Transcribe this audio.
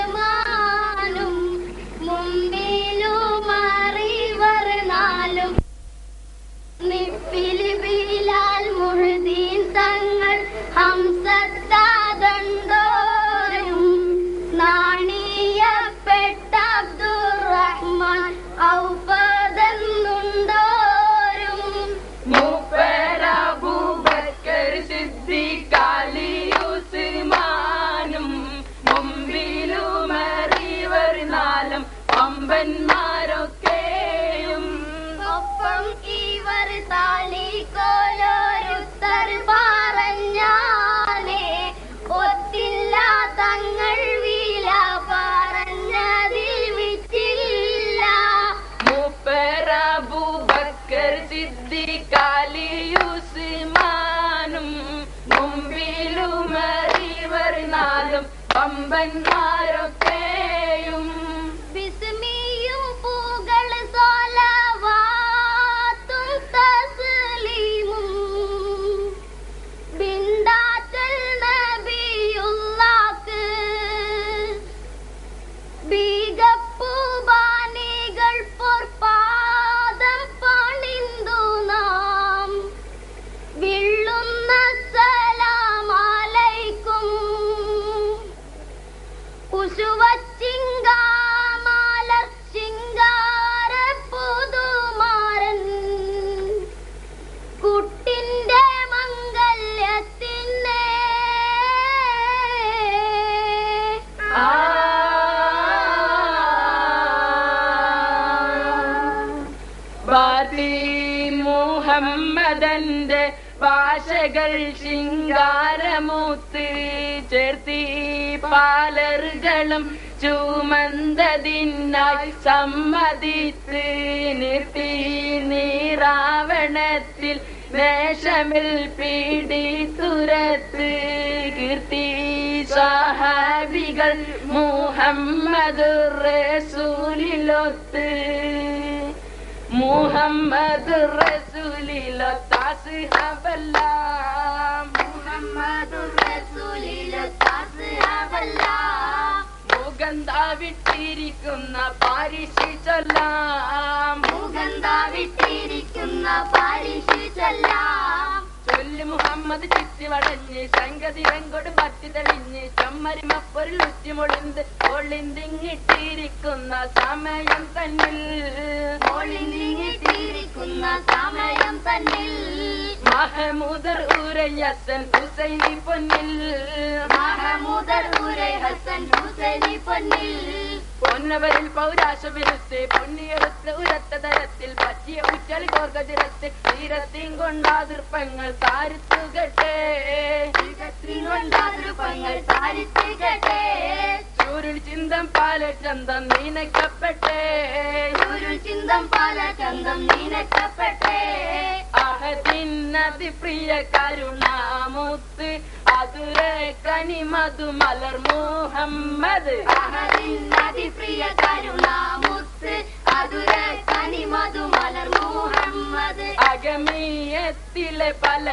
ഉസ്മാനും മുമ്പിലുമറിവർ നാലും ബിലാൽ മുഹ്ദീൻ തങ്ങൾ ഹംസത്താദന്തോരും നാണിയപ്പെട്ട അബ്ദുറഹ്മാൻ ഔഫദെന്നുണ്ടോരും മൂപ്പർ അബൂബക്കർ സിദ്ദീഖ് അലി ഉസ്മാനും മുമ്പിലുമറിവർ നാലും അമ്പന്മാരൊക്കെയും ഒപ്പം ഇവർ താലിക്കോലൊരുത്തർ പറഞ്ഞാലേ ഒത്തില്ല തങ്ങൾ വില പറഞ്ഞതിൽ വിറ്റില്ല. മൂപ്പർ അബൂബക്കർ സിദ്ദീഖ് അലി ഉസ്മാനും മുമ്പിലുമറിവർ നാലും അമ്പന്മാരൊക്കെയും ബിസ്മിയും പൂകൾ സ്വലവാത്തും തസ്ലീമും ബിന്ദാത്തൽ നബിയുള്ളാക്ക് ബീഗപ്പൂബാനികൾ പൊർപാദം പണിന്തു നാം വിള്ളുന്ന സലാമലൈക്കും. ഉശുവച്ചിങ്കാമലർ ശിങ്കാര പുതുമാരൻ കുട്ടിന്റെ മംഗല്യത്തിനെ ബാത്തി മുഹമ്മദന്റെ ഭാഷകൾ ശിങ്കാരമൂത്ത് ചേർത്തി പാലറുകളും ചുമന്തതിനായി സമ്മതിത്ത് നിർത്തി നീറാവണത്തിൽ വേഷമിൽ പീഡിത്തുരത്ത് കീർത്തി സഹാബികൾ മുഹമ്മദ് റസൂലിലൊത്ത് മുഹമ്മദ് റസൂലിലൊത്ത് അസ്ഹാബെല്ലാം മുഹമ്മദ് റസൂലിലൊത്ത് അസ്ഹാബെല്ലാം മുഗന്ധ വിട്ടിരിക്കുന്ന പാരിഷി ചൊല്ലാം മുഗന്ധ വിട്ടിരിക്കുന്ന പാരിഷി ചൊല്ലാം ചൊല്ലി മുഹമ്മദ് ചുറ്റി വടഞ്ഞ് സംഗതി വെങ്കൊട് പറ്റി തെളിഞ്ഞ് ചമ്മരിമപ്പൊരിൽ ഉറ്റിമൊളിന്ത് ഒളിന്തിങ്ങിട്ടിരിക്കുന്ന സമയം തന്നിൽ ഒളിഞ്ഞിട്ടിരിക്കുന്ന സമയം തന്നിൽ മഹമൂദർ ഊരൈ ഹസൻ ഹുസൈനി പൊന്നിൽ മഹമൂദർ ഊരൈ ഹസൻ ഹുസൈനി പൊന്നിൽ പൊന്നവരിൽ പൗരാശ വിരുത്ത് പൊന്നിയെടുത്ത് ഉരത്ത തരത്തിൽ പറ്റിയ ഉറ്റൽ കോർഗതിരത്ത് തീരത്തിൻ കൊണ്ടാതിർപ്പങ്ങൾ താരിത്തുകട്ടെ കൊണ്ടാതിർപ്പങ്ങൾ താരിത്തുകട്ടെ ചൂരുൾ ചിന്തം പാല ചന്തം നീനക്കപ്പെട്ടെ ചൂരുൾ ചിന്തം പാല ചന്തം നീനക്കപ്പെട്ടെ അഹദിന്നതി പ്രിയ കരുണാമുത്ത് അതുരെ കനിമധു മലർ മുഹമ്മദ് അഹദിന്നതി പ്രിയ കരുണാമുത്ത് അതുരെ കനിമധു മലർ മുഹമ്മദ് അഗമീയത്തിലെ പല